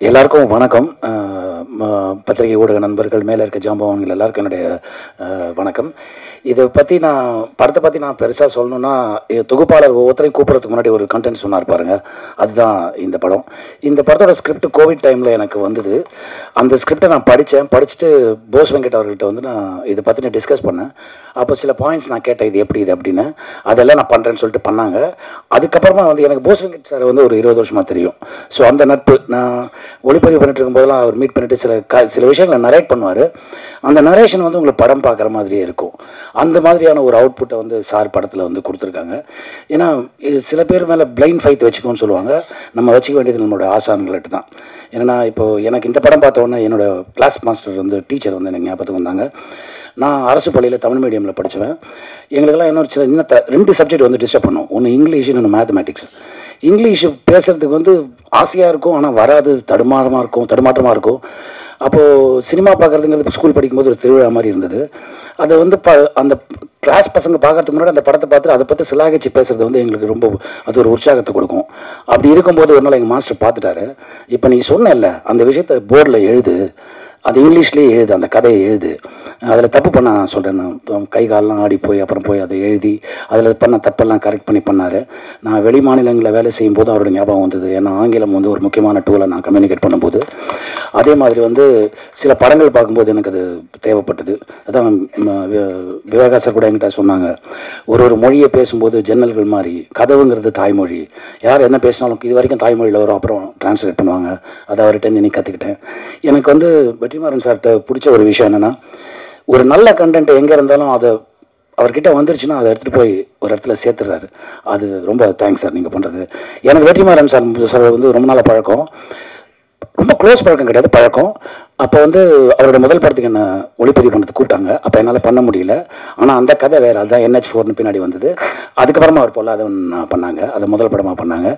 எல்லாருக்கும் வணக்கம். பத்திரிகை ஊடக நண்பர்கள், மேலே இருக்க ஜாம்பவங்கள் எல்லாருக்கும் என்னுடைய வணக்கம். இதை பற்றி படத்தை பற்றி நான் பெருசாக சொல்லணுன்னா, தொகுப்பாளர் ஒவ்வொருத்தரையும் கூப்பிட்றதுக்கு முன்னாடி ஒரு கண்டென்ட் சொன்னார் பாருங்கள், அதுதான் இந்த படம். இந்த படத்தோட ஸ்கிரிப்ட் கோவிட் டைமில் எனக்கு வந்தது. அந்த ஸ்கிரிப்டை நான் படிச்சுட்டு போஸ் வெங்கட் அவர்கிட்ட வந்து நான் இதை பற்றி டிஸ்கஸ் பண்ணேன். அப்போ சில பாயிண்ட்ஸ் நான் கேட்டேன், இது எப்படி இது அப்படின்னு. அதெல்லாம் நான் பண்ணுறேன்னு சொல்லிட்டு பண்ணாங்க. அதுக்கப்புறமா வந்து எனக்கு போஸ் வெங்கட் சார் வந்து ஒரு 20 வருஷமாக தெரியும். ஸோ அந்த நட்பு, நான் ஒளிப்பதிவு பண்ணிட்டு இருக்கும்போதெல்லாம் அவர் மீட் பண்ணிட்டு சில விஷயங்களை நரேட் பண்ணுவார். அந்த நரேஷன் வந்து உங்களுக்கு படம் பார்க்குற மாதிரியே இருக்கும். அந்த மாதிரியான ஒரு அவுட்புட்டை வந்து சார் படத்தில் வந்து கொடுத்துருக்காங்க. ஏன்னா சில பேர் மேலே பிளைண்ட் ஃபைத் வச்சுக்கோன்னு சொல்லுவாங்க. நம்ம வச்சுக்க வேண்டியது நம்மளோட ஆசான்கள்கிட்ட தான். ஏன்னா இப்போது எனக்கு இந்த படம் பார்த்தோன்னே என்னோடய கிளாஸ் மாஸ்டர் வந்து டீச்சர் வந்து எனக்கு ஞாபகத்துக்கு வந்தாங்க. நான் அரசு பள்ளியில் தமிழ் மீடியமில் படித்தேன். எங்களுக்கெல்லாம் இன்னும் 2 சப்ஜெக்ட் வந்து டிஸ்டர்ப் பண்ணும். ஒன்று இங்கிலீஷ், இன்னொன்று மேத்தமேட்டிக்ஸ். இங்கிலீஷ் பேசுகிறதுக்கு வந்து ஆசையாக இருக்கும், ஆனால் வராது, தடுமாற்றமாக இருக்கும். அப்போது சினிமா பார்க்குறதுங்கிறது ஸ்கூல் படிக்கும்போது ஒரு திருவிழா மாதிரி இருந்தது. அதை வந்து அந்த கிளாஸ் பசங்க பார்க்கறதுக்கு முன்னாடி அந்த படத்தை பார்த்துட்டு அதை பற்றி சிலாகிச்சு பேசுகிறது வந்து எங்களுக்கு ரொம்ப அது ஒரு உற்சாகத்தை கொடுக்கும். அப்படி இருக்கும்போது ஒரு நாள் எங்கள் மாஸ்டர் பார்த்துட்டாரு. இப்போ நீ சொன்னேன்ல அந்த விஷயத்தை போர்டில் எழுது, அது இங்கிலீஷ்லேயே எழுது, அந்த கதையை எழுது, அதில் தப்பு பண்ண நான் சொல்கிறேன். நான் கை காலெலாம் ஆடி போய் அப்புறம் போய் அதை எழுதி அதில் பண்ண தப்பெல்லாம் கரெக்ட் பண்ணார். நான் வெளி மாநிலங்களில் வேலை செய்யும்போது அவரோட ஞாபகம் வந்தது. ஏன்னா ஆங்கிலம் வந்து ஒரு முக்கியமான டூலை நான் கம்யூனிகேட் பண்ணும்போது. அதே மாதிரி வந்து சில படங்கள் பார்க்கும்போது எனக்கு அது தேவைப்பட்டது. அதான் விவேகாசர் கூட என்கிட்ட சொன்னாங்க, ஒரு மொழியை பேசும்போது ஜன்னல்கள் மாதிரி, கதவுங்கிறது தாய்மொழி. யார் என்ன பேசினாலும் இது வரைக்கும் தாய்மொழியில் வரும், அப்புறம் டிரான்ஸ்லேட் பண்ணுவாங்க. அதை அவர்கிட்ட இன்னைக்கு கற்றுக்கிட்டேன். எனக்கு வந்து வெற்றிமாறன் சார்கிட்ட பிடிச்ச ஒரு விஷயம் என்னென்னா, ஒரு நல்ல கண்டென்ட் எங்கே இருந்தாலும் அதை அவர்கிட்ட வந்துருச்சுன்னா அதை எடுத்துகிட்டு போய் ஒரு இடத்துல சேர்த்துடுறாரு. அது ரொம்ப தேங்க்ஸ் சார் நீங்கள் பண்ணுறது. எனக்கு வெற்றிமாறன் சார் வந்து ரொம்ப நாள் பழக்கம், ரொம்ப க்ளோஸ் பழக்கம் கிடையாது, பழக்கம். அப்போ வந்து அவரோட முதல் படத்துக்கு என்ன ஒளிப்பதிவு பண்ணுறதுக்கு கூப்பிட்டாங்க. அப்போ என்னால் பண்ண முடியல. ஆனால் அந்த கதை வேறு, அதுதான் NH4 பின்னாடி வந்தது. அதுக்கப்புறமா அவர் பொல்லாதவன் பண்ணாங்க, அதை முதல் படமாக பண்ணாங்க.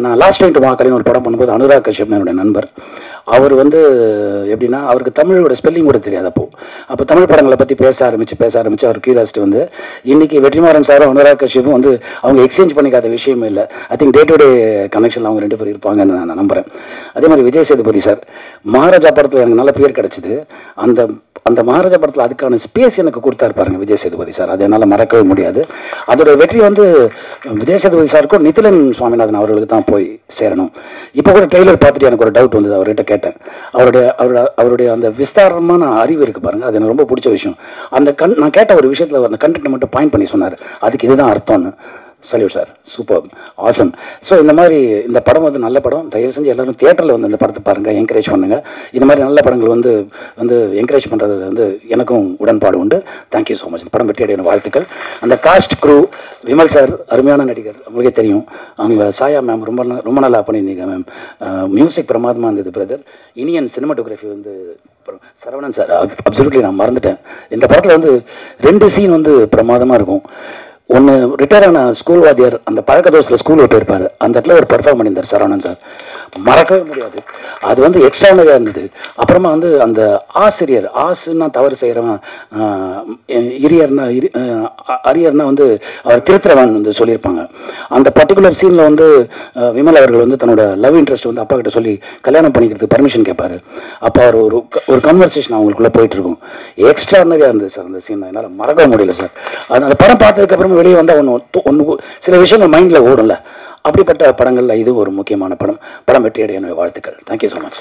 நான் லாஸ்ட் டைம் டு மாக்கலின்னு ஒரு படம் பண்ணும்போது அனுராக் கஷ்யப் என்னுடைய நண்பர், அவர் வந்து எப்படின்னா அவருக்கு தமிழோட ஸ்பெல்லிங் கூட தெரியாது. அப்போ தமிழ் படங்களை பற்றி பேச ஆரம்பித்து அவர் கியூரியாசிட்டி வந்து இன்றைக்கி வெற்றிமாறன் சாரும் அனுராக் கஷ்யப்பும் வந்து அவங்க எக்ஸ்சேஞ்ச் பண்ணிக்காத விஷயமே இல்லை. I think day to day கனெக்ஷனில் அவங்க 2 பேர் இருப்பாங்கன்னு நான் நம்புகிறேன். அதே மாதிரி விஜய் சேதுபதி சார், மகாராஜா படத்தில் எனக்கு நல்ல பேர் கிடச்சிது. அந்த மகாராஜா படத்தில் அதுக்கான ஸ்பேஸ் எனக்கு கொடுத்தாரு பாருங்க விஜய் சேதுபதி சார், அது என்னால் மறக்கவே முடியாது. அதோட வெற்றி வந்து விஜய் சேதுபதி சாருக்கும் நிதிலன் சுவாமிநாதன் அவர்களுக்கு தான் போய் சேரணும். இப்போ கூட ட்ரெய்லர் பார்த்துட்டு எனக்கு ஒரு டவுட் வந்தது, அவர்கிட்ட கேட்டேன். அவருடைய அந்த விஸ்தாரமான அறிவு இருக்குது பாருங்கள், அது எனக்கு ரொம்ப பிடிச்ச விஷயம். நான் கேட்ட ஒரு விஷயத்தில் அந்த கண்டென்ட்டை மட்டும் பாயிண்ட் பண்ணி சொன்னார், அதுக்கு இதுதான் அர்த்தம்னு. Salute sir, super, awesome. So இந்த மாதிரி இந்த படம் வந்து நல்ல படம். தயவு செஞ்சு எல்லோரும் தியேட்டரில் வந்து இந்த படத்தை பாருங்கள், என்கரேஜ் பண்ணுங்கள். இந்த மாதிரி நல்ல படங்கள் வந்து என்கரேஜ் பண்ணுறது வந்து எனக்கும் உடன்பாடு உண்டு. Thank you so much. இந்த படம் வெற்றி அடையணும், வாழ்த்துக்கள். அந்த காஸ்ட் க்ரூ, விமல் சார் அருமையான நடிகர், உங்களுக்கே தெரியும். அவங்க சாயா மேம் ரொம்ப நல்லா பண்ணியிருந்தீங்க மேம். மியூசிக் பிரமாதமாக இருந்தது பிரதர். இனியன் சினிமாட்டோகிராஃபி வந்து சரவணன் சார், அப்சல்யூட்லி நான் மறந்துட்டேன். இந்த படத்தில் வந்து 2 சீன் வந்து பிரமாதமாக இருக்கும். ஒன்று, ரிட்டையர் ஆன ஸ்கூல் வாத்தியார் அந்த பழக்க தோசத்தில் ஸ்கூல் விட்டு இருப்பார், அந்த இடத்துல ஒரு பெர்ஃபார்ம் பண்ணியிருந்தார் சரவணன் சார், மறக்கவே முடியாது. அது வந்து எக்ஸ்ட்ரானரியாக இருந்தது. அப்புறமா வந்து அந்த ஆசிரியர், ஆசுன்னா தவறு செய்கிறவன், அரியர்னா வந்து அவர் திருத்துறவன் வந்து சொல்லியிருப்பாங்க. அந்த பர்டிகுலர் சீனில் வந்து விமல் அவர்கள் வந்து தன்னோட லவ் இன்ட்ரெஸ்ட் வந்து அப்பா கிட்ட சொல்லி கல்யாணம் பண்ணிக்கிறதுக்கு பர்மிஷன் கேட்பார். அப்போ அவர் ஒரு கன்வர்சேஷன் அவங்களுக்குள்ளே போயிட்டுருக்கும். எக்ஸ்ட்ரானரியாக இருந்தது சார் அந்த சீன், என்னால் மறக்க முடியல சார். அந்த படம் பார்த்ததுக்கப்புறமா வெளியே வந்தால் ஒன்று சில விஷயங்கள் மைண்டில் ஓடும்ல, அப்படிப்பட்ட படங்களில் இது ஒரு முக்கியமான படம். படம் வெற்றி அடைய என்னுடைய வாழ்த்துக்கள். Thank you so much.